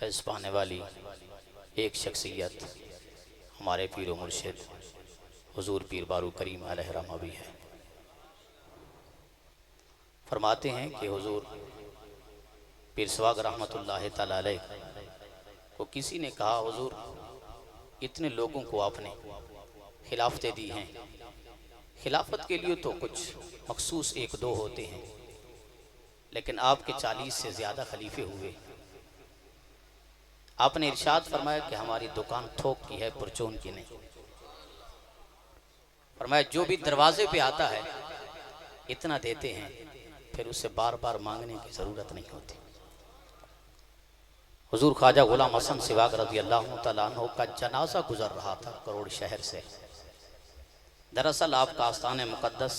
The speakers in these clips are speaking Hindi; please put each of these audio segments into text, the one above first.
फैज़ पाने वाली एक शख्सियत हमारे पीर व मुर्शिद हुजूर पीर बारू करीम अलैहिर्रहमा भी है। फरमाते हैं कि हुजूर पीर सवाग रहमतुल्लाह तआला अलैह को किसी ने कहा, हुजूर इतने लोगों को आपने खिलाफतें दी हैं, खिलाफत के लिए तो कुछ मखसूस एक दो होते हैं, लेकिन आपके 40 से ज़्यादा खलीफे हुए। आपने इरशाद फरमाया कि हमारी दुकान थोक की है, परचून की नहीं। फरमाया जो भी दरवाजे पे आता है इतना देते हैं, फिर उससे बार बार मांगने की ज़रूरत नहीं होती। हुजूर ख्वाजा गुलाम हसन सिवाग रज़ी अल्लाह तआला अन्हु का जनाजा गुजर रहा था करोड़ शहर से। दरअसल आपका आस्थान मुक़द्दस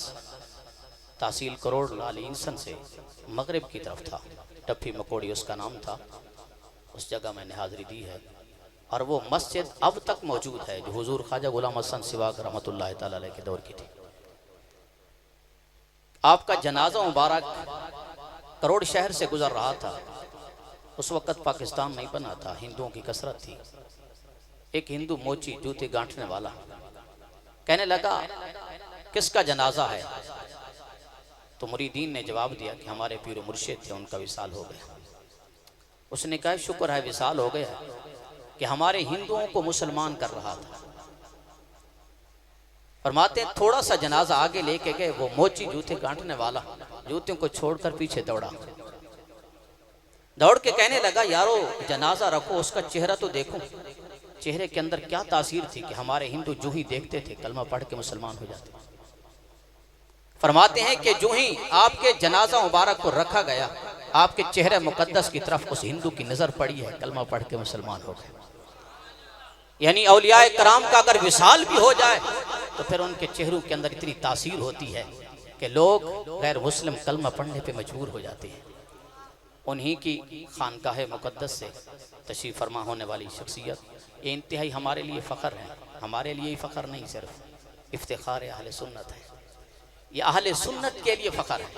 तहसील करोड़ लाल इंसन से मगरिब की तरफ था। टप्पी मकोड़ी उसका नाम था। उस जगह मैंने हाज़िरी दी है और वो मस्जिद अब तक मौजूद है जो हुजूर ख्वाजा गुलाम हसन सिवाग रहमतुल्लाह तआला अलैह के दौर की थी। आपका जनाजा मुबारक करोड़ शहर से गुजर रहा था। उस वक़्त पाकिस्तान नहीं बना था, हिंदुओं की कसरत थी। एक हिंदू मोची जूते गांठने वाला कहने लगा, किसका जनाजा है? तो मुरीदीन ने जवाब दिया कि हमारे पीर मुर्शिद थे, उनका विसाल हो गया। उसने कहा, शुक्र है विसाल हो गया कि हमारे हिंदुओं को मुसलमान कर रहा था। फरमाते हैं थोड़ा सा जनाजा आगे लेके गए, वो मोची जूते गांठने वाला जूतियों को छोड़कर पीछे दौड़ा, दौड़ के कहने लगा, यारो जनाजा रखो, उसका चेहरा तो देखो। चेहरे के अंदर क्या तासीर थी कि हमारे हिंदू जो ही देखते थे कलमा पढ़ के मुसलमान हो जाते। फरमाते हैं कि जो ही आपके जनाजा मुबारक को रखा गया, आपके चेहरे मुकद्दस की तरफ उस हिंदू की नजर पड़ी है, कलमा पढ़ के मुसलमान हो गए। यानी औलियाए कराम का अगर विसाल भी हो जाए तो फिर उनके चेहरों के अंदर इतनी तासीर होती है कि लोग गैर मुस्लिम कलमा पढ़ने पे मजबूर हो जाते हैं। उन्हीं की खानकाह मुकद्दस से तशरीफ़ फरमा होने वाली शख्सियत ये इंतहाई हमारे लिए फ़ख्र है। हमारे लिए ही फ़ख्र नहीं, सिर्फ इफ्तिखार अहले सुन्नत है। ये अहले सुन्नत के लिए फ़ख्र है,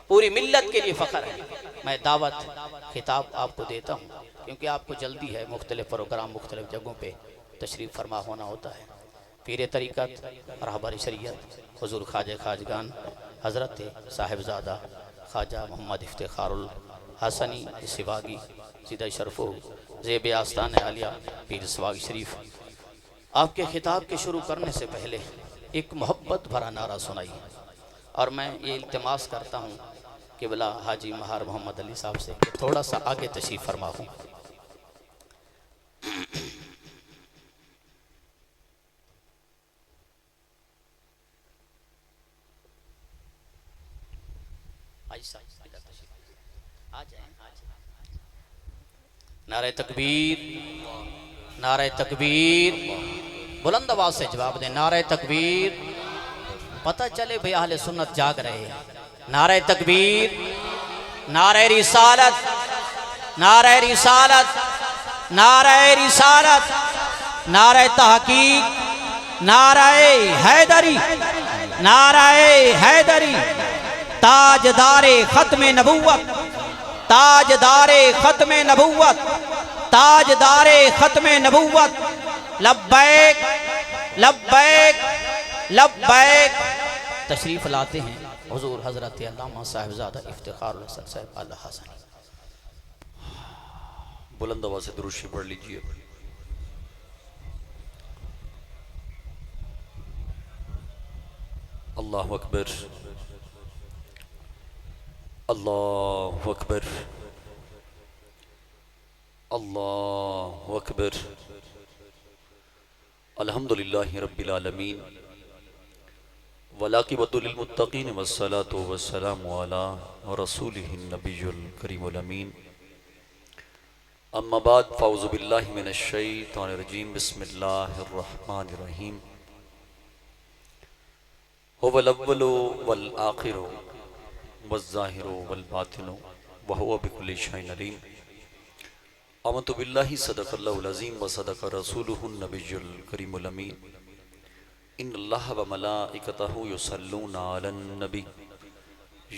पूरी मिल्लत के लिए फ़ख्र है। मैं दावत खिताब आपको देता हूँ क्योंकि आपको जल्दी है, मुख्तलिफ प्रोग्राम मुख्तलिफ जगहों पे तशरीफ़ फरमा होना होता है। पीर तरीक़त रहबर शरीयत हुज़ूर ख्वाजा खाजगान हज़रत साहिबजादा ख्वाजा मोहम्मद इफ्तिखारुल हसनी सिवागी सीधा शरफ़ो ज़ेब आस्तान आलिया पीर सवाग शरीफ, आपके खिताब के शुरू करने से पहले एक मोहब्बत भरा नारा सुनाई और मैं ये इल्तिमास करता हूँ कि बिला हाजी महार मोहम्मद अली साहब से कि थोड़ा सा आगे तशरीफ़ फरमा हूँ। नारे तकबीर, नारे तकबीर, बुलंद आवाज से जवाब दें, नारे तकबीर। पता चले भाई अहले सुन्नत जाग रहे हैं। नारे तकबीर, नारे रिसालत, नारे रिसालत, नारे रिसालत, नारे तहकीक, नारे हैदरी, नारे हैदरी। ताजदारे खत्मे नबुव्वत, ताजदारे खत्मे नबुव्वत, ताजदारे खत्मे नबुव्वत। लब्बैक लब्बैक लब्बैक। तशरीफ़ लाते हैं हुज़ूर हज़रत अल्लामा साहिबज़ादा इफ्तिखारुल हसन साहिब अल हसनी। बुलंद आवाज़ से दुरूद शरीफ पढ़ लीजिए। अल्लाहु अकबर, अल्लाहु अकबर, अल्लाहु अकबर। अल्हम्दुलिल्लाहि रब्बिल आलमीन वलाकिबतु लिल मुत्तकीन वस्सलातु वस्सलामु अला रसूलिहिन नबिय्युल करीमुल अमीन। अम्मा बाद फ़ाऊज़ु बिल्लाहि मिनश शैतानिर रजीम। बिस्मिल्लाहिर रहमानिर रहीम। हुवल अव्वलु वल आखिरु वज़्ज़ाहिरु वल बातिनु व हुवा बिकुल्लि शैइन अलीम। आमन्तु बिल्लाहि सदक़ल्लाहुल अज़ीम व सदक़ रसूलुहुन नबिय्युल करीमुल अमीन। इन्नल्लाह व मलाइकतहु युसल्लूना अलन नबी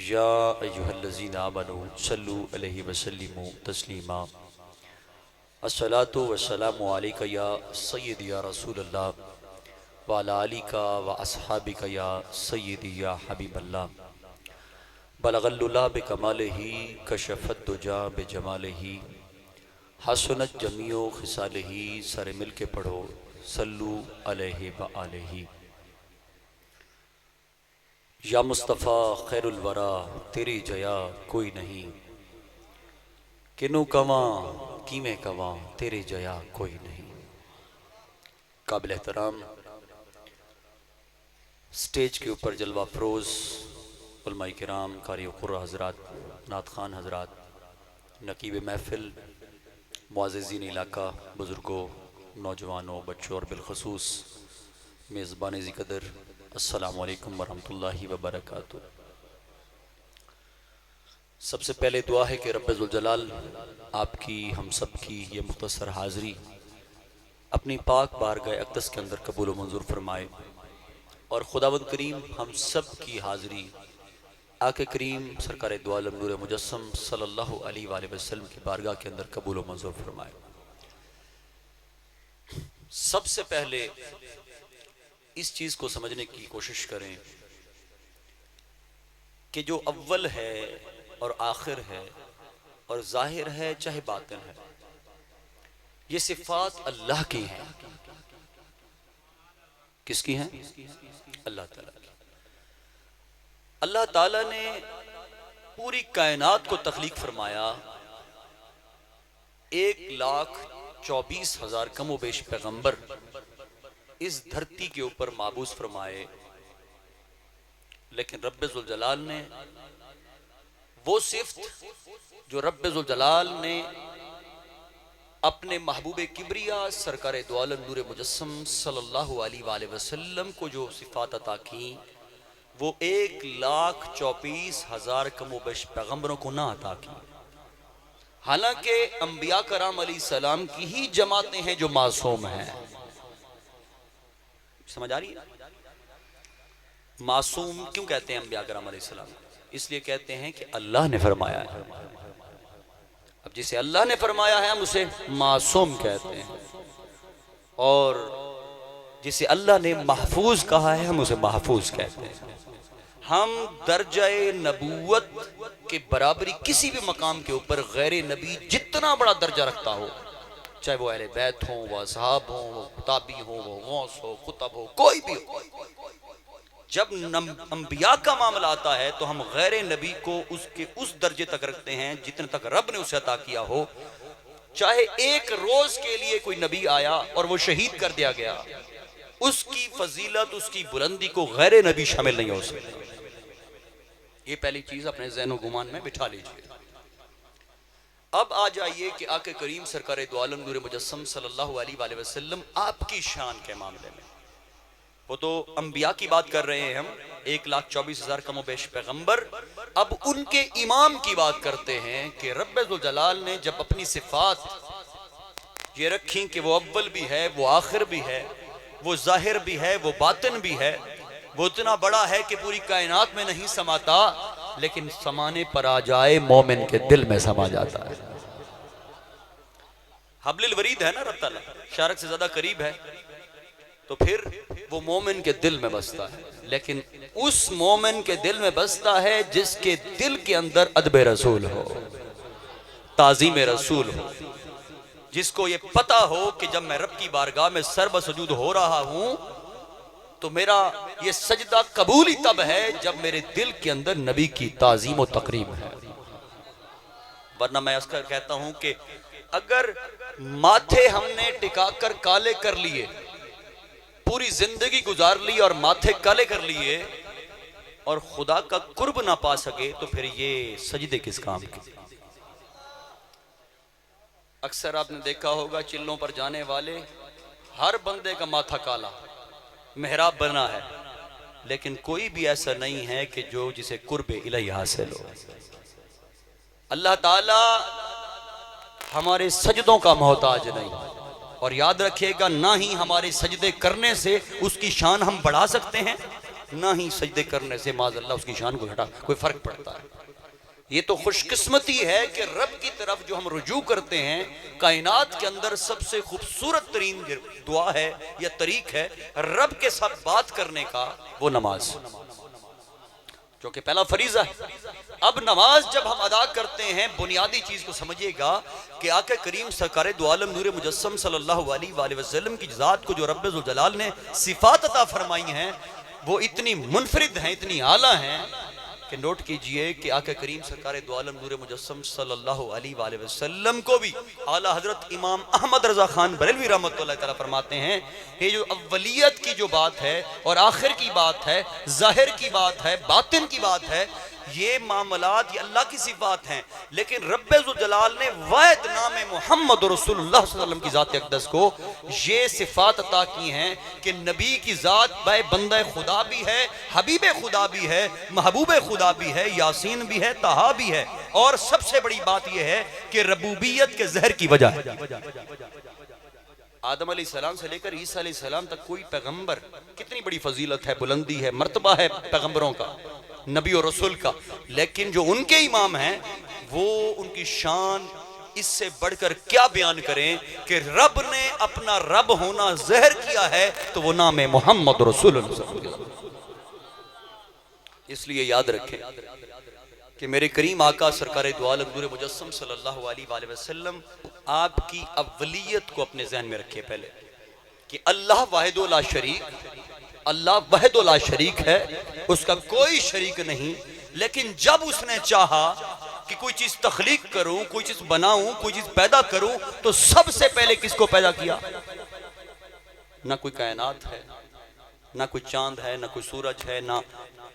या अय्युहल्लज़ीना आमनू सल्लू अलैहि व सल्लिमू तस्लीमा। अस्सलातु वस्सलामु अलैका या सय्यदी या रसूलल्लाह व अला आलिका व अस्हाबिका या सय्यदी या हबीबल्लाह बलगल्लुल्लाह बिकमालिही कशफत दुजा बिजमालिही हसनत जमीओ खिसालिही। सारे मिल के पढ़ो सल्लु अलैहि व आलिही। या मुस्तफ़ा खैरुल वरा तेरी जया कोई नहीं, किनु कवा कीमें कवा तेरे जया कोई नहीं। काबिल एहतराम स्टेज के ऊपर जलवा फरोज उलमाए किराम, कारी क़ुर्रा हज़रात, नात खान हज़रात, नकीब महफिल, मुअज़्ज़िज़ीन इलाका, बुज़ुर्गों, नौजवानों, बच्चों और बिलखसूस मेज़बान ज़िक़दर, अस्सलामु अलैकुम वरहमतुल्लाहि वबरकातुहू। सबसे पहले दुआ है कि रब्बे ज़ुल जलाल आपकी हम सब की ये मुख्तसर हाज़री अपनी पाक बारगाह अक़दस के अंदर कबूल व मंजूर फरमाए और खुदावंद करीम हम सब की हाज़री आके करीम सरकार दो आलम नूर मुजस्सम सल्लल्लाहु अलैहि वसल्लम की बारगाह के अंदर कबूल व मंजूर फरमाए। सबसे पहले इस चीज़ को समझने की कोशिश करें कि जो अव्वल है और आखिर है और जाहिर है चाहे बातिन है, ये सिफात अल्लाह की हैं। किसकी हैं? अल्लाह ताला की। अल्लाह ताला ने पूरी कायनात को तख्लीक फरमाया, 1,24,000 कमो बेश पैगंबर इस धरती के ऊपर माबूस फरमाए, लेकिन रब्बे ज़ुल जलाल ने वो सिफ्त जो रब्बे ज़ुल जलाल ने अपने महबूबे किबरिया सरकार दो आलम नूर मुजस्सम सल्लल्लाहु अलैहि वसल्लम को जो सिफात अता की, वो 1,24,000 कमोबेश पैगंबरों को ना अता की। हालांकि अंबिया कराम अलैहिस्सलाम की ही जमातें हैं जो मासूम हैं। समझ आ रही है? मासूम क्यों कहते हैं अंबिया कराम अलैहिस्सलाम? इसलिए कहते हैं कि अल्लाह ने फरमाया है। अब जिसे अल्लाह ने फरमाया है हम उसे मासूम कहते हैं, और जिसे अल्लाह ने महफूज कहा है हम उसे महफूज कहते हैं। हम दर्जाए नबूवत के बराबरी किसी भी मकाम के ऊपर गैर नबी जितना बड़ा दर्जा रखता हो, चाहे वो अहले बैत हो, वो असहाब हो, वो ताबी हो, वो गौस हो, कुतब हो, कोई भी हो, जब अंबिया का मामला आता है तो हम गैर नबी को उसके उस दर्जे तक रखते हैं जितने तक रब ने उसे अता किया हो। चाहे एक रोज के लिए कोई नबी आया और वो शहीद कर दिया गया, उसकी फजीलत, उसकी बुलंदी को गैर नबी शामिल नहीं हो सकती। ये पहली चीज अपने ज़हन गुमान में बिठा लीजिए। अब आ जाइए कि आके करीम सरकार दो आलम नूर मुजस्सम सल्लल्लाहु अलैहि वसल्लम आपकी शान के मामले में, वो तो अंबिया की बात कर रहे हैं हम, 1,24,000 कमोबेश पैगंबर। अब उनके इमाम की बात करते हैं कि रब्बे ज़ुल जलाल ने जब अपनी सिफात ये रखी कि वो अव्वल भी है, वो आखिर भी है, वो जाहिर भी है, वो बातिन भी है, वो इतना बड़ा है कि पूरी कायनात में नहीं समाता, लेकिन समाने पर आ जाए मोमिन के दिल में समा जाता है। हब्लिल वरीद है ना, रब ताला शारक से ज्यादा करीब है, तो फिर वो मोमिन के दिल में बसता है। लेकिन उस मोमिन के दिल में बसता है जिसके दिल के अंदर अदब रसूल हो, ताज़ीम रसूल हो, जिसको ये पता हो कि जब मैं रब की बारगाह में सरबसजूद हो रहा हूं तो मेरा ये सजदा कबूल ही तब है जब मेरे दिल के अंदर नबी की ताज़ीम और तकरीम है। वरना मैं असकर कहता हूं कि अगर माथे हमने टिकाकर काले कर लिए, पूरी जिंदगी गुजार ली और माथे काले कर लिए और खुदा का कुर्ब ना पा सके, तो फिर ये सजदे किस काम के? अक्सर आपने देखा होगा चिल्लों पर जाने वाले हर बंदे का माथा काला, मेहराब बना है, लेकिन कोई भी ऐसा नहीं है कि जो जिसे कुर्बे इलाही हासिल हो। अल्लाह ताला हमारे सजदों का मोहताज नहीं, और याद रखिएगा ना ही हमारे सजदे करने से उसकी शान हम बढ़ा सकते हैं, ना ही सजदे करने से माज़अल्लाह उसकी शान को घटा कोई फर्क पड़ता है। ये तो खुशकिस्मती है कि रब की तरफ जो हम रुजू करते हैं, कायनात के अंदर सबसे खूबसूरत तरीन दुआ है या तरीक है रब के साथ बात करने का, वो नमाज, जो कि पहला फरीजा है। अब नमाज जब हम अदा करते हैं, बुनियादी चीज को समझिएगा कि आका करीम सरकार दो आलम नूर मुजस्सम सल्लल्लाहु अलैहि वसल्लम की जात को जो रब्बे जुल जलाल ने सिफात अता फरमाई हैं, वो इतनी मुनफरिद हैं, इतनी आला हैं कि नोट कीजिए कि आका करीम सरकार दो आलम नूर मुजस्सम सल्लल्लाहु अलैहि वसल्लम को भी आला हजरत इमाम अहमद रजा खान बरेलवी रहमतुल्लाह तआला फरमाते हैं, ये जो अव्वलियत की जो बात है और आखिर की बात है, जाहिर की बात है, बातिन की बात है, ये मामलात ये अल्लाह की सिफात हैं, लेकिन रब्बे जुल जलाल ने वाहिद नाम मोहम्मद रसूलुल्लाह सल्लल्लाहु अलैहि वसल्लम की जात अक़दस को ये सिफात अता की हैं कि नबी की जात बाय बंदा खुदा भी है, हबीब खुदा भी है, महबूब खुदा भी है, यासीन भी है, ताहा भी है, और सबसे बड़ी बात यह है कि रबूबियत के जहर की वजह है। आदम अलैहिस्सलाम से लेकर ईसा अलैहिस्सलाम तक कोई पैगंबर, कितनी बड़ी फजीलत है, बुलंदी है, मर्तबा है पैगंबरों का, नबी और रसूल का, लेकिन जो उनके इमाम हैं वो उनकी शान इससे बढ़कर क्या बयान करें कि रब ने अपना रब होना ज़हर किया है, तो वो नाम है मोहम्मद रसूलुल्लाह। इसलिए याद रखें कि मेरे करीम आका सरकार दो आलम नूर मुजस्सम सल्लल्लाहु अलैहि वसल्लम आपकी अव्वलियत को अपने जहन में रखे पहले, कि अल्लाह वाहिदो ला शरीक, अल्लाह वहदो ला शरीक है, उसका कोई शरीक नहीं। लेकिन जब उसने चाहा कि कोई चीज तख्लीक करूं, कोई चीज बनाऊं, कोई चीज पैदा करूं, तो सबसे पहले किसको पैदा किया? ना कोई कायनात है, ना कोई चांद है, ना कोई सूरज है,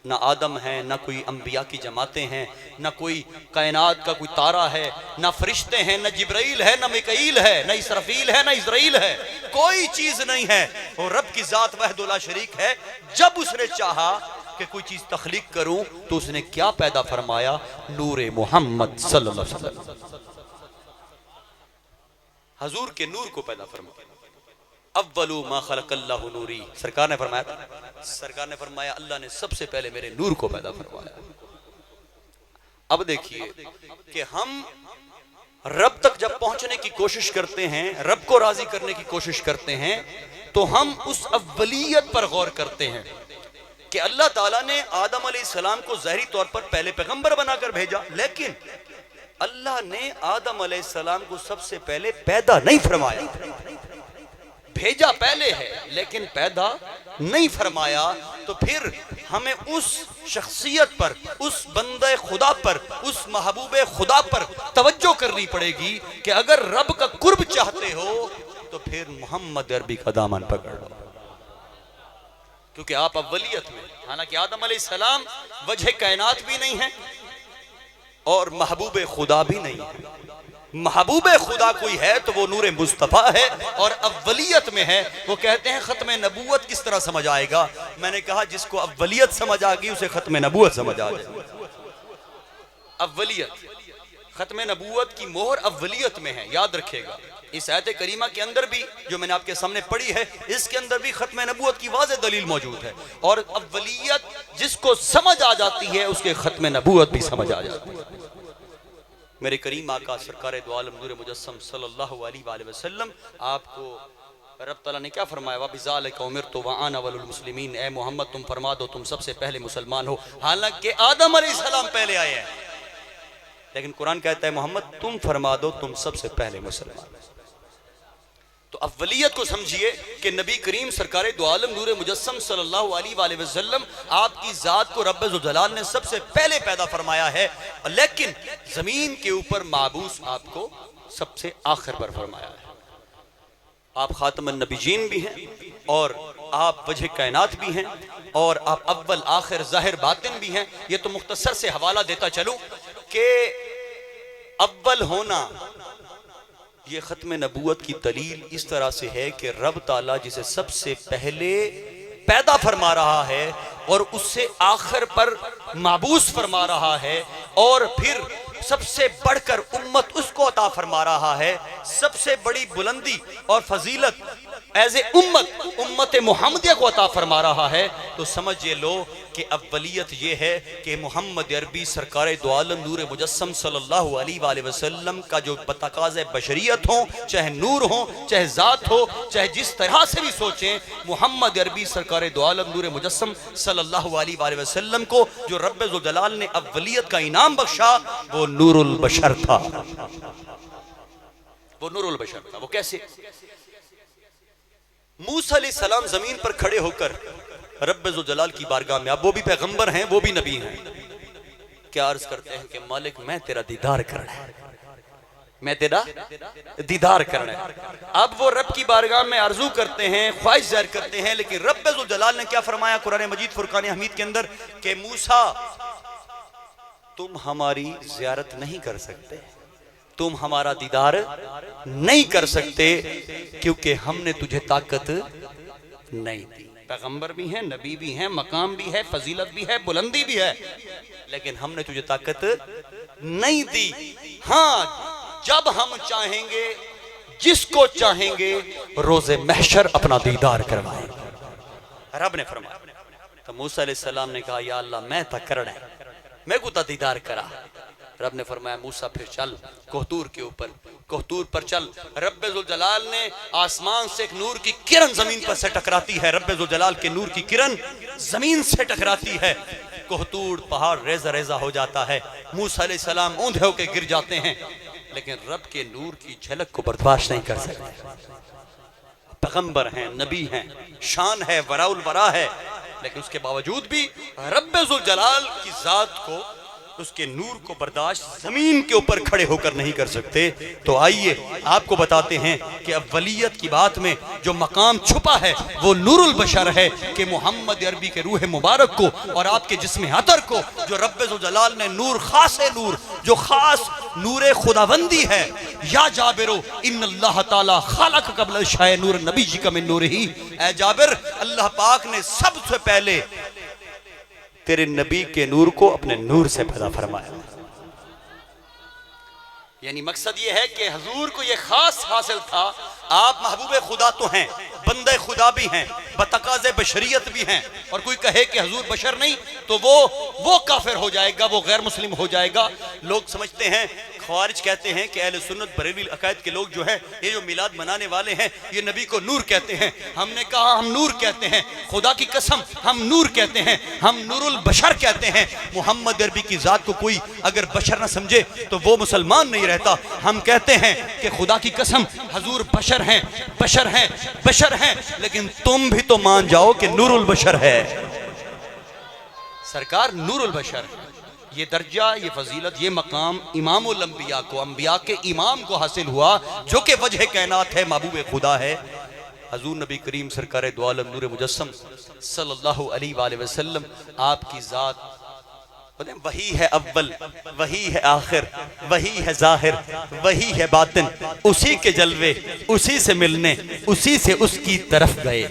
ना आदम है, ना कोई अंबिया की जमातें हैं, ना कोई कायनात का कोई तारा है, ना फरिश्ते हैं, ना जिब्राइल है, ना मिकाईल है, ना इसराफील है, ना इजराइल है, कोई चीज नहीं है। और रब की जात वहदुल्ला शरीक है। जब उसने चाहा कि कोई चीज तख्लीक करूं, तो उसने क्या पैदा फरमाया? नूरे मोहम्मद सल्लल्लाहु अलैहि वसल्लम, हजूर के नूर को पैदा फरमाया। अव्वलु मा खलक़ल्लाहु नूरी, सरकार ने फरमाया अल्लाह ने सबसे पहले मेरे नूर को पैदा फरमाया। अब देखिए कि हम रब तक जब पहुंचने की कोशिश करते हैं, रब को राजी करने की कोशिश करते हैं, तो हम उस अव्वलियत पर गौर करते हैं कि अल्लाह ताला ने आदम अलैहिस्सलाम को ज़ाहिरी तौर पर पहले पैगंबर बनाकर भेजा, लेकिन अल्लाह ने आदम अलैहिस्सलाम को सबसे पहले पैदा नहीं फरमाया। भेजा पहले है लेकिन पैदा नहीं फरमाया। तो फिर हमें उस शख्सियत पर, उस बंदे खुदा पर, उस महबूबे खुदा पर तवज्जो करनी पड़ेगी कि अगर रब का कुर्ब चाहते हो तो फिर मोहम्मद अरबी का दामन पकड़ लो, क्योंकि आप अव्वलियत में, हालांकि आदम अलैहिस्सलाम वजह कायनात भी नहीं है और महबूबे खुदा भी नहीं है। महबूबे खुदा कोई है तो वो नूरे मुस्तफ़ा है और अव्वलियत में है। वो कहते हैं खत्म नबूवत किस तरह समझ आएगा? मैंने कहा जिसको अव्वलियत समझ आ गई उसे खत्म नबूवत समझ आ जाए। अव्वलियत, खत्म नबूवत की मोहर अव्वलियत में है, याद रखिएगा। इस आयत करीमा के अंदर भी जो मैंने आपके सामने पढ़ी है, इसके अंदर भी खत्म नबूवत की वाज़ेह दलील मौजूद है। और अव्वलियत जिसको समझ आ जाती है उसके खत्म नबूवत भी समझ आ जाती है। मेरे करीम आका सरकार दो आलम नूर मुजस्सम सल्लल्लाहु अलैहि वसल्लम आपको रब तआला ने क्या फरमाया? वबिज़ालिका उमिरतु व अना अव्वलुल मुस्लिमीन, ए मोहम्मद तुम फरमा दो तुम सबसे पहले मुसलमान हो। हालांकि आदम अलैहिस्सलाम पहले आए हैं, लेकिन कुरान कहता है मोहम्मद तुम फरमा दो तुम सबसे पहले मुसलमान। तो अव्वलियत को समझिए कि नबी करीम सरकार दो आलम नूर मुजस्सम सल्लल्लाहु अलैहि वसल्लम आपकी ज़ात को रब्बे ज़ुल जलाल ने सबसे पहले पैदा फरमाया है, लेकिन ज़मीन के ऊपर माबूस आपको सबसे आखिर पर फरमाया है। आप खातमुन नबीयीन भी हैं और आप वजह कायनात भी हैं और आप अव्वल आखिर ज़ाहिर बातिन भी हैं। ये तो मुख्तसर से हवाला देता चलूं कि अव्वल होना ये खत्म नबूवत की दलील इस तरह से है कि रब ताला जिसे सबसे पहले पैदा फरमा रहा है और उससे आखिर पर माबूस फरमा रहा है और फिर सबसे बढ़कर उम्मत उसको अता फरमा रहा है, सबसे बड़ी बुलंदी और फजीलत एज ए उम्मत मोहम्मदिया को अता फरमा रहा है, तो समझिए लो कि अव्वलियत ये है कि मोहम्मद अरबी सरकार दो आलम नूर मुजस्सम सल्लल्लाहु अलैहि वसल्लम का जो तकाज़े बशरियत हो, चाहे नूर हो, चाहे ज़ात हो, चाहे जिस तरह से भी सोचें, मोहम्मद अरबी सरकार दो आलम नूर मुजस्सम सल्लल्लाहु अलैहि वसल्लम को जो रब्बे ज़ुल जलाल ने अव्वलियत का इनाम बख्शा, वो नूरुल बशर था। वो नूरुल बशर था। वो कैसे? मूसा अलैहिस्सलाम जमीन पर खड़े होकर रब्बे ज़ुल जलाल की बारगाह में, अब वो भी पैगंबर हैं, वो भी नबी हैं, क्या अर्ज करते हैं कि मालिक मैं तेरा दीदार करना है, मैं तेरा दीदार करना है। अब वो रब की बारगाह में आरजू करते हैं, ख्वाहिश जाहिर करते हैं, लेकिन रब्बे ज़ुल जलाल ने क्या फरमाया कुरान मजीद फुरकान हमीद के अंदर कि मूसा तुम हमारी ज़ियारत नहीं कर सकते, तुम हमारा दीदार नहीं कर सकते, क्योंकि हमने तुझे ताकत नहीं दी। पैगंबर भी हैं, नबी भी हैं, मकाम भी है, फजीलत भी है, बुलंदी भी है, लेकिन हमने तुझे ताकत नहीं दी। हाँ, जब हम चाहेंगे, जिसको चाहेंगे, रोज़े महशर अपना दीदार करवाएंगे। रब ने फरमाया। तो मूसा अलैहिस्सलाम ने कहा, या अल्लाह मैं तक करना है, मैं को दीदार करा। रब ने फरमाया, मूसा फिर चल कोहतूर के ऊपर, कोहतूर पर चल। रब्बे ज़ुल जलाल ने आसमान से एक नूर की किरण जमीन पर से टकराती है, रब्बे ज़ुल जलाल के नूर की किरण जमीन से टकराती है, कोहतूर पहाड़ रेजा रेजा हो जाता है, मूसा अलैहिस्सलाम ऊंधे होके गिर जाते हैं, लेकिन रब के नूर की झलक को बर्दाश्त नहीं कर सकते। पैगंबर हैं, नबी हैं, शान है, वराउल वरा है, लेकिन उसके बावजूद भी रब्बे ज़ुल जलाल की जात को, उसके नूर को बर्दाश्त जमीन के ऊपर खड़े होकर नहीं कर सकते। तो आइए आपको बताते हैं कि अव्वलियत की बात में जो मकाम छुपा है वो नूरुल बशर है, कि मोहम्मद अरबी के रूह मुबारक को और आपके जिस्म अतर को जो रब्बे ज़ुल जलाल ने नूर, खासे नूर, जो खास नूरे खुदाबंदी है, या जाबिरो इन्नल्लाह ताला खालक कब्ल शाय नूर नबी जी का मिन नूरिही, ऐ जाबिर अल्लाह पाक ने सबसे पहले तेरे नबी के नूर को अपने नूर से पैदा फरमाया। यानी मकसद ये है कि हुजूर को ये खास हासिल था, आप महबूब खुदा तो हैं, बंदे खुदा भी हैं, बतकाज़े बशरियत भी हैं, और कोई कहे कि हुजूर बशर नहीं तो वो काफिर हो जाएगा, वो गैर मुस्लिम हो जाएगा। लोग समझते हैं, ख्वारिज कहते हैं कि अहले सुन्नत बरेलवी अकायद के लोग जो हैं, ये जो मिलाद मनाने वाले हैं, ये नबी को नूर कहते हैं। हमने कहा हम नूर कहते हैं, खुदा की कसम हम नूर कहते हैं, हम नूरुल बशर कहते हैं। मोहम्मद अरबी की जात को कोई अगर बशर ना समझे तो वो मुसलमान नहीं रहता। हम कहते हैं कि खुदा की कसम हुजूर बशर हैं, बशर हैं, बशर हैं, लेकिन तुम भी तो मान जाओ कि नूरुल बशर है। सरकार नूरुल बशर, ये दर्जा, ये फजीलत, ये मकाम इमामुल अंबिया को, अंबिया के इमाम को हासिल हुआ, जो कि वजह कायनात है, महबूब खुदा है। हुजूर नबी करीम सरकार दो आलम नूर मुजस्सम सल्लल्लाहु अलैहि वसल्लम, आपकी जात वही है अव्वल, वही है आखिर, वही है जाहिर, वही है बातिन, उसी के जलवे, उसी से मिलने, उसी से उसकी तरफ गए।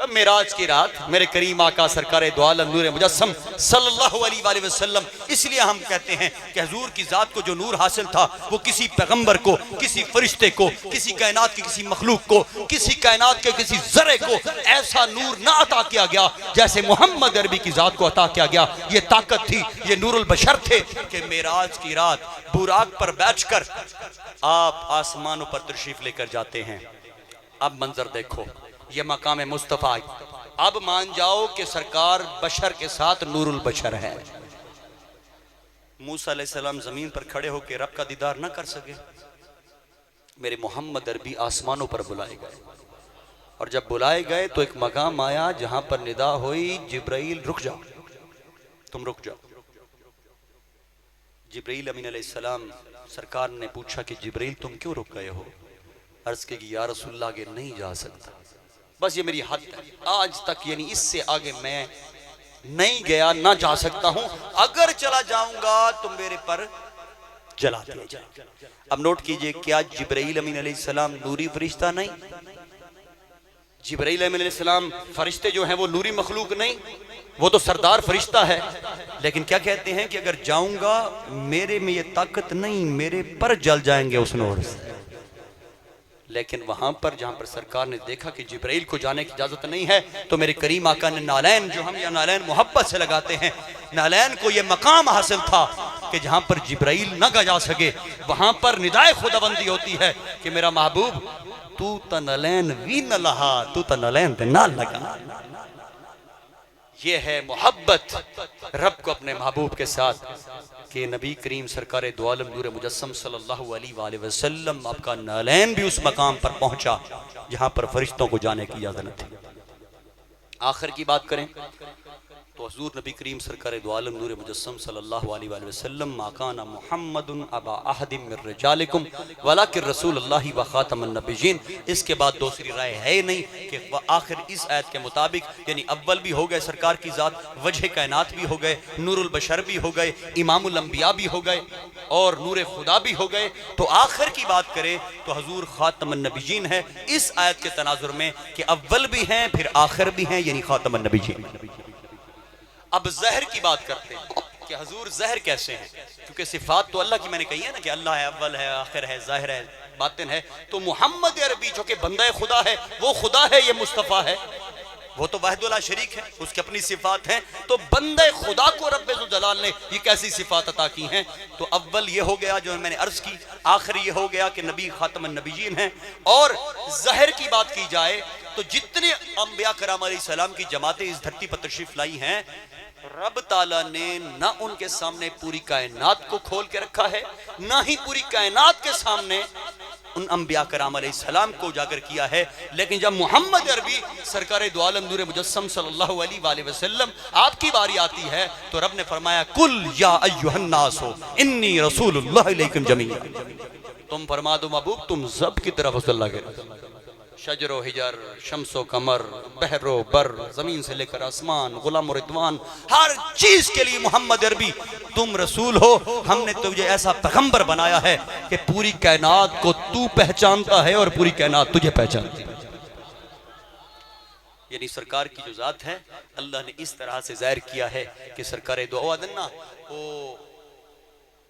मेराज की रात मेरे करीम आका सरकार दो आलम नूर मुजस्सम सल्लल्लाहु अलैहि वसल्लम, इसलिए हम कहते हैं कि हुजूर की जात को जो नूर हासिल था वो किसी पैगंबर को, किसी फरिश्ते को, किसी कायनात के किसी मखलूक को, किसी कायनात के किसी जर्रे को ऐसा नूर ना अता किया गया जैसे मोहम्मद अरबी की जात को अता किया गया। ये ताकत थी, ये नूरुल बशर थे कि मेराज की रात बुराक पर बैठकर आप आसमानों पर तशरीफ लेकर जाते हैं। अब मंजर देखो, ये मकाम मुस्तफ़ा। अब मान जाओ कि सरकार बशर के साथ नूरुल बशर है। मूसा अलैहिस्सलाम जमीन पर खड़े होकर रब का दीदार ना कर सके, मेरे मोहम्मद अरबी आसमानों पर बुलाए गए, और जब बुलाए गए तो एक मकाम आया जहां पर निदा हुई, जिब्राइल रुक जाओ, तुम रुक जाओ। जिब्राइल अमीन अलैहिस्सलाम, सरकार ने पूछा कि जिब्राइल तुम क्यों रुक गए हो? अर्ज के कि या रसूलल्लाह आगे नहीं जा सकता, बस ये मेरी हद है, आज तक यानी इससे आगे मैं नहीं गया, ना जा सकता हूं, अगर चला जाऊंगा तो मेरे पर जला दिया जाएगा। अब नोट कीजिए, क्या जिब्राइल अमीन अलैहिस्सलाम नूरी फरिश्ता नहीं? जिब्राइल अमीन अलैहिस्सलाम फरिश्ते जो हैं वो नूरी मखलूक नहीं, वो तो सरदार फरिश्ता है। लेकिन क्या कहते हैं कि अगर जाऊंगा मेरे में ये ताकत नहीं, मेरे पर जल जाएंगे उस नूर से। लेकिन वहां पर जहां पर सरकार ने देखा कि जिब्राइल को जाने की इजाजत नहीं है, तो मेरे करीम आका ने नालैन, जो हम या नालैन मोहब्बत से लगाते हैं, नालैन को यह मकाम हासिल था कि जहां पर जिब्राइल न जा सके वहां पर निदाए खुदाबंदी होती है कि मेरा महबूब तू तनलैन वी न लहा, तू तनलैन ते ना लगा। ये है मोहब्बत रब को अपने महबूब के साथ कि नबी करीम सरकार दो आलम नूर मुजस्सम सल्लल्लाहु अलैहि वसल्लम आपका नालैन भी उस मकाम पर पहुंचा जहां पर फरिश्तों को जाने की इजाजत न थी। आखिर की बात करें तो हुजूर नबी करीम सरकार दो आलम नूर मुजस्सम सल्लल्लाहु अलैहि वसल्लम माकाना मुहम्मदुन अबा अहदिम मिर रिजालिकुम वलाकिन रसूलुल्लाह व खातमुन नबिय्यीन। इसके बाद दूसरी राय है नहीं कि आखिर इस आयत के मुताबिक यानी अव्वल भी हो गए सरकार की ज़ात, वजह कायनात भी हो गए, नूरुल बशर भी हो गए, इमामुल अंबिया भी हो गए और नूर खुदा भी हो गए। तो आखिर की बात करें तो हुजूर खातमुन नबिय्यीन है इस आयत के तनाजुर में कि अव्वल भी हैं फिर आखिर भी हैं, यानी खातमुन नबिय्यीन। अब जहर की बात करते हैं कि हुजूर जहर कैसे हैं, क्योंकि सिफात तो अल्लाह की मैंने कही है ना कि अल्लाह है, अव्वल है, आखिर है, जाहिर है, बातिन है। तो मोहम्मद अरबी जो कि बंदा खुदा है, वो खुदा है, ये मुस्तफ़ा है, वो तो वाहिदुल्ला शरीक है, उसकी अपनी सिफात है। तो बंदे खुदा को रब्बे ज़ुल जलाल ने ये कैसी सिफात अता की हैं? तो अव्वल ये हो गया जो मैंने अर्ज की, आखिर ये हो गया कि नबी खातमुन नबिय्यीन हैं। और जहर की बात की जाए तो जितने अंबिया कराम अलैहिस्सलाम की जमातें इस धरती पर तशरीफ लाई हैं, रब ताला ने ना उनके सामने पूरी कायनात को खोल के रखा है, ना ही पूरी कायनात के सामने उन अंबिया कराम अलैहिस्सलाम को उजागर किया है। लेकिन जब मोहम्मद अरबी सरकार दो आलम नूर मुजस्सम सल्लल्लाहु अलैहि वसल्लम आपकी बारी आती है तो रब ने फरमाया कुल या अय्युहन नासो इन्नी रसूलुल्लाह इलैकुम जमीआ। तुम फरमा दो महबूब तुम सब की तरफ अल्लाह के शजरो हिजर, शम्सो कमर, बहरो बर, जमीन से लेकर आसमान, गुलाम रिदवान, हर चीज के लिए मोहम्मद अरबी तुम रसूल हो। हमने तुझे ऐसा पैगंबर बनाया है कि पूरी कायनात को तू पहचानता है और पूरी कायनात तुझे पहचानती है। यानी सरकार की जो जात है अल्लाह ने इस तरह से जाहिर किया है कि सरकार दो आदन्ना वो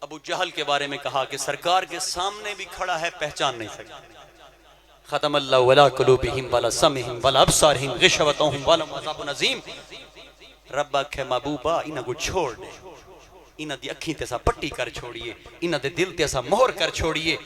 अबू जहल के बारे में कहा कि सरकार के सामने भी खड़ा है, पहचान नहीं सकता। खतमल्लाहु अला कुलूबिहिम वला समिहिम वला अबसारिहिम गिशवतुहुम वलहुम अज़ाबुन अज़ीम। रब आखे महबूबा इन्हां को छोड़ दे, इन्हां दी अखीं ते सा पट्टी कर छोड़िए, इन्हां दे दिल ते सा मोहर कर छोड़िए।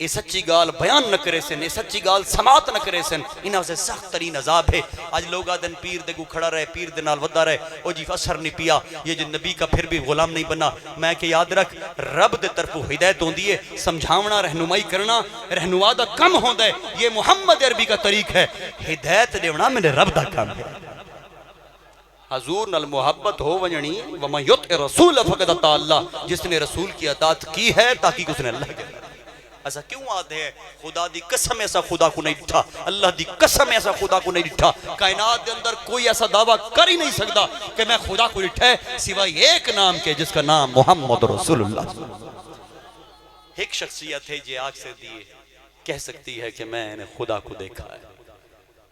ये सच्ची गाल बयान न करे सन, ये सच्ची गाल समात न करे सन, इन्हां से सख्त तरीन अजाब है। आज लोग आदन पीर दे को खड़ा रहे, पीर दे नाल वदा रहे, ओ जी असर नहीं पिया, ये जो नबी का फिर भी गुलाम नहीं बना। मैं के याद रख रब दे तरफों हिदायत होंदी है, समझावना रहनुमाई करना रहनुमा दा कम होंदा है, ये मोहम्मद अरबी का तरीक है। हिदायत देना मेरे रब दा काम है। हजूर नाल मोहब्बत हो वजनी वमा युत रसूल फकद अता अल्लाह, जिसने रसूल की अतात की है ताकि उसने अल्लाह के। ऐसा क्यों आते हैं? खुदा दी कसम ऐसा खुदा को नहीं डिठा, अल्लाह दी कसम ऐसा खुदा को नहीं डिठा। कायनात के अंदर कोई ऐसा दावा कर ही नहीं सकता कि मैं खुदा को डिठा है सिवाय एक नाम के जिसका नाम मोहम्मद रसूलुल्लाह। एक शख्सियत है जो आग से दिए कह सकती है कि मैंने खुदा को देखा है,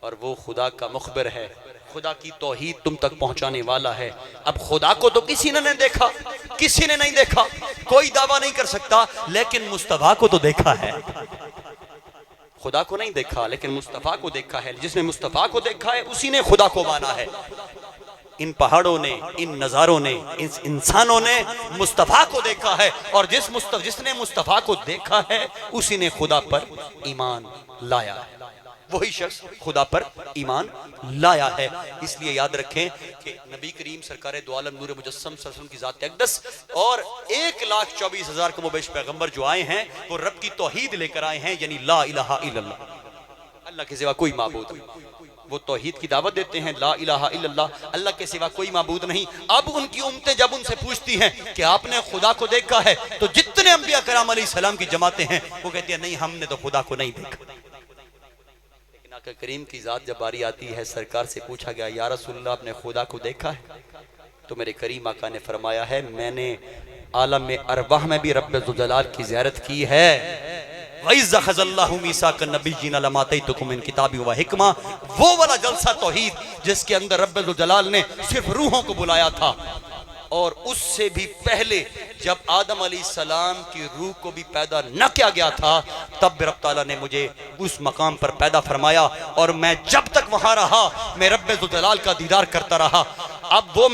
और वो खुदा का मुखबिर है, खुदा की तौहीद तुम तक पहुंचाने वाला है। अब खुदा को तो किसी ने नहीं देखा, किसी ने नहीं देखा, कोई दावा नहीं कर सकता, लेकिन मुस्तफा को तो देखा है। खुदा को नहीं देखा लेकिन मुस्तफा को देखा है। जिसने मुस्तफा को देखा है उसी ने खुदा को माना है। इन पहाड़ों ने, इन नज़ारों ने, इन इंसानों ने मुस्तफ़ा को देखा है, और जिसने मुस्तफ़ा को देखा है उसी ने खुदा पर ईमान लाया है। वही शख्स खुदा पर ईमान लाया है। इसलिए याद रखें कि नबी करीम सरकार दो आलम नूर मुजस्सम सल्लल्लाहु की ज़ात अक़दस और 1,24,000 कमोबेश पैगंबर जो आए हैं वो रब की तौहीद लेकर आए हैं, यानी ला इलाहा इल्लल्लाह, अल्लाह के सिवा कोई माबूद नहीं। वो तौहीद की दावत देते हैं, ला इलाहा इल्लल्लाह, अल्लाह के सिवा कोई माबूद नहीं। अब उनकी उम्मतें जब उनसे पूछती हैं कि आपने खुदा को देखा है, तो जितने अंबिया कराम अलैहिस्सलाम की जमातें हैं वो कहती हैं नहीं, हमने तो खुदा को नहीं देखा। लेकिन आका करीम की जात जब बारी आती है, सरकार से पूछा गया या रसूलल्लाह आपने खुदा को देखा है? तो मेरे करीम आका ने फरमाया है मैंने आलम में अरवाह में भी रब्बे ज़ुल जलाल की ज़ियारत की है। वो वाला जलसा तौहीद जिसके अंदर रब्बे ज़ुल जलाल ने सिर्फ रूहों को बुलाया था, और उससे भी पहले जब आदम अलैहिस्सलाम की रूह को भी पैदा न किया गया था, तब भी रब ताला ने मुझे उस मकाम पर पैदा फरमाया और मैं जब तक वहां रहा मैं रब्बे ज़ुल जलाल का दीदार करता रहा। अब वो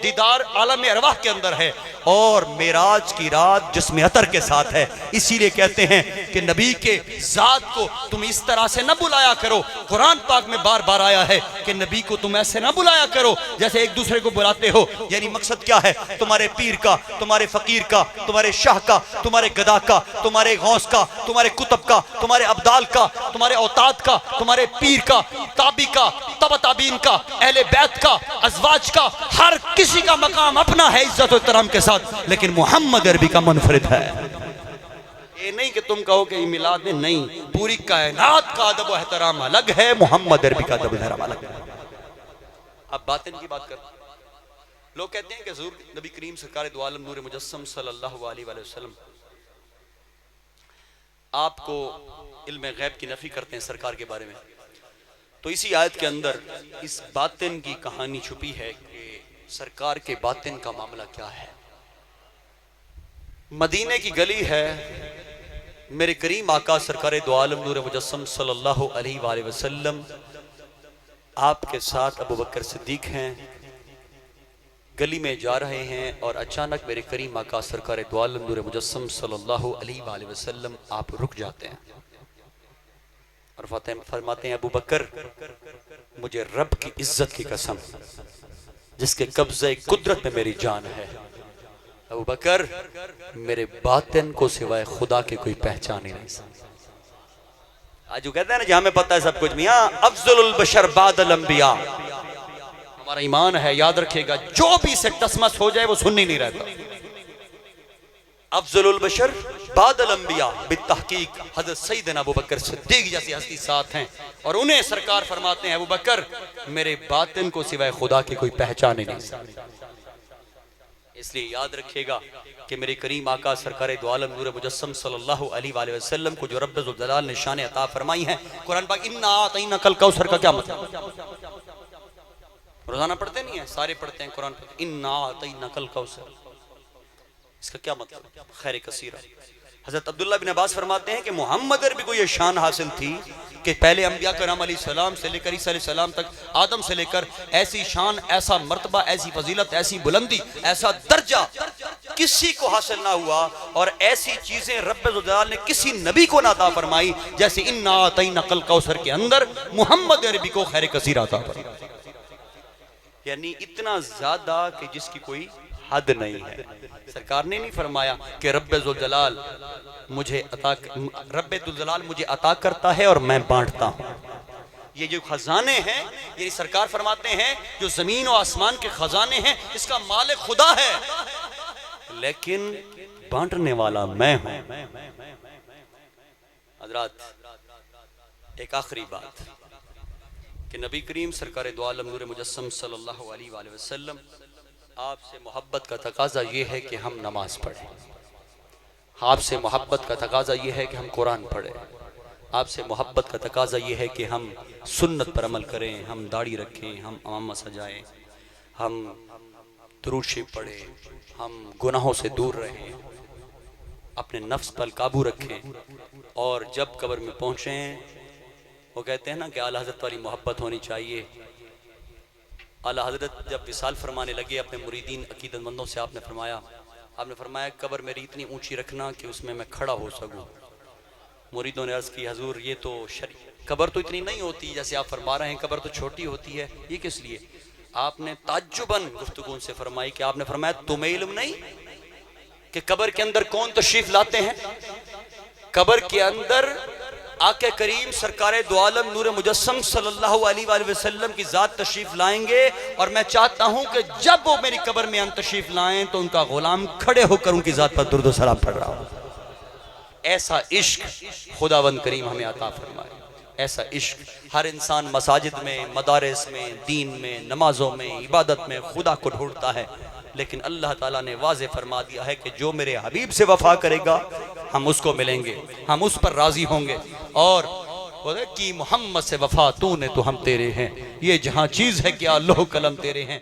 दीदार आलम अरवाह के अंदर है और मेराज की रात जिस्म अतर के साथ है। इसीलिए कहते हैं कि नबी के जात को तुम इस तरह से न बुलाया करो। कुरान पाक में बार बार आया है कि नबी को तुम ऐसे न बुलाया करो जैसे एक दूसरे को बुलाते हो। यानी मकसद क्या है? तुम्हारे पीर का, तुम्हारे फकीर का, तुम्हारे शाह का, तुम्हारे गदा का, तुम्हारे गौस का, तुम्हारे कुतुब का, तुम्हारे अब्दाल का, तुम्हारे औताद का, तुम्हारे पीर का, ताबी का, तबा ताबीन का, अहले बैत का, अज़वाज का, हर किसी का मकाम अपना है इज्जत और इहतराम के साथ। लेकिन मोहम्मद अरबी का मुनफरिद है। ये नहीं कि तुम कहो कि मिलाद में, नहीं, पूरी कायनात का अदब व एहतराम अलग है, मोहम्मद अरबी का अदब एहतराम अलग है। अब बातिन की बात कर, लोग कहते हैं कि हुज़ूर नबी करीम सरकार दो आलम नूर मुजस्सम सल्लल्लाहु अलैहि वसल्लम आपको इल्म गैब की नफी करते हैं सरकार के बारे में। तो इसी आयत के अंदर इस बातिन की कहानी छुपी है कि सरकार के बातिन का मामला क्या है। मदीने की गली है, मेरे करीम आका सरकार दो आलम नूर मुजस्सम सल्लल्लाहु अलैहि वसल्लम आपके साथ अबू बकर सिद्दीक हैं, गली में जा रहे हैं और अचानक मेरे करीम आका सरकार दो आलम नूर मुजस्सम सल्लल्लाहु अलैहि वसल्लम आप रुक जाते हैं और फरमाते हैं, अबू बकर मुझे रब की इज्जत की कसम जिसके कब्जे कुदरत में मेरी जान है, अबू बकर मेरे बातिन को सिवाय खुदा के कोई पहचान ही नहीं। आज वो कहते हैं ना, जहां में पता है सब कुछ, मियां अफजलुल बशर बादल अंबिया, हमारा ईमान है, याद रखिएगा, जो भी से टसमस हो जाए वो सुन्नी नहीं रहता। अफजलुल बशर बादल अंबिया बितहकीक हज़रत सैयदना अबू बकर सिद्दीक जैसी हस्ती साथ हैं और उन्हें सरकार फरमाते हैं, अबू बकर मेरे बातिन को सिवाय खुदा की कोई पहचान ही नहीं। इसलिए याद रखिएगा कि मेरे करीम आका सरकार दो आलम नूर मुजस्सम सल्लल्लाहु अलैहि वसल्लम को जो रब्बे ज़ुल जलाल ने शान अता फरमाई है, कुरान पाक इन्ना आतैना कल कौसर का क्या मतलब? रोजाना पढ़ते नहीं है, सारे पढ़ते हैं कुरान पाक, इन्ना आतैना कल कौसर, इसका क्या मतलब? खैर कसीरा। हजरत अब्दुल्ला बिन अब्बास फरमाते हैं कि मोहम्मद अरबी को यह शान हासिल थी कि पहले अंबिया करम अलैहिस्सलाम से लेकर ईसा अलैहिस्सलाम तक, आदम से लेकर, ऐसी शान, ऐसा मर्तबा, ऐसी फजीलत, ऐसी बुलंदी, ऐसा दर्जा किसी को हासिल ना हुआ और ऐसी चीजें रब्बे ज़ुल जलाल ने किसी नबी को ना अता फरमाई जैसे इन्ना आतैना कल कौसर के अंदर मोहम्मद अरबी को खैर कसीरा अता फरमाई। यानी इतना ज्यादा कि जिसकी कोई हद नहीं है। सरकार ने नहीं फरमाया कि रब्बे ज़ुल जलाल मुझे अता करता है और मैं बांटता हूं। ये जो खजाने हैं, ये सरकार फरमाते हैं जो जमीन और आसमान के खजाने हैं इसका मालिक खुदा है, लेकिन बांटने वाला मैं हूं। हज़रात एक आखिरी बात कि नबी करीम सरकार दो आलम नूर मुजस्सम सल्लल्लाहु अलैहि वसल्लम आपसे मोहब्बत का तकाजा ये है कि हम नमाज पढ़ें, आपसे मोहब्बत का तकाजा ये है कि हम कुरान पढ़ें, आपसे मोहब्बत का तकाजा ये है कि हम सुन्नत पर अमल करें, हम दाढ़ी रखें, हम अमामा सजाएं, हम दुरूद शरीफ पढ़ें, हम गुनाहों से दूर रहें, अपने नफ्स पर काबू रखें और जब कब्र में पहुँचें वो कहते हैं ना कि आला हज़रत वाली मोहब्बत होनी चाहिए। आला हज़रत जब विसाल फरमाने लगे अपने मुरीदीन अकीदतमंदों से, आपने फरमाया कब्र मेरी इतनी ऊंची रखना कि उसमें मैं खड़ा हो सकूं। मुरीदों ने अर्ज़ की, हुज़ूर ये तो कब्र तो इतनी नहीं होती जैसे आप फरमा रहे हैं, कब्र तो छोटी होती है, ये किस लिए? आपने ताज्जुबन गुफ्तगू से फरमाई कि आपने फरमाया तुम्हें इल्म नहीं कि कब्र के अंदर कौन तशरीफ लाते हैं? कब्र के अंदर आके करीम सरकार दो आलम नूर मुजस्सम सल्लल्लाहु अलैहि वसल्लम की जात तशरीफ लाएंगे और मैं चाहता हूं कि जब वो मेरी कब्र में तशरीफ लाएं तो उनका गुलाम खड़े होकर उनकी जात पर दुरूद व सलाम पढ़ रहा हो। ऐसा इश्क खुदावंद करीम हमें अता फरमाए। ऐसा इश्क हर इंसान मसाजिद में, मदारिस में, दीन में, नमाजों में, इबादत में खुदा को ढूंढता है, लेकिन अल्लाह ताला ने वाज़े फरमा दिया है कि जो मेरे हबीब से वफा करेगा हम उसको मिलेंगे, हम उस पर राजी होंगे। और कि मोहम्मद से वफा तूने तो हम तेरे हैं, ये जहां चीज है कि अल्लाह कलम तेरे हैं।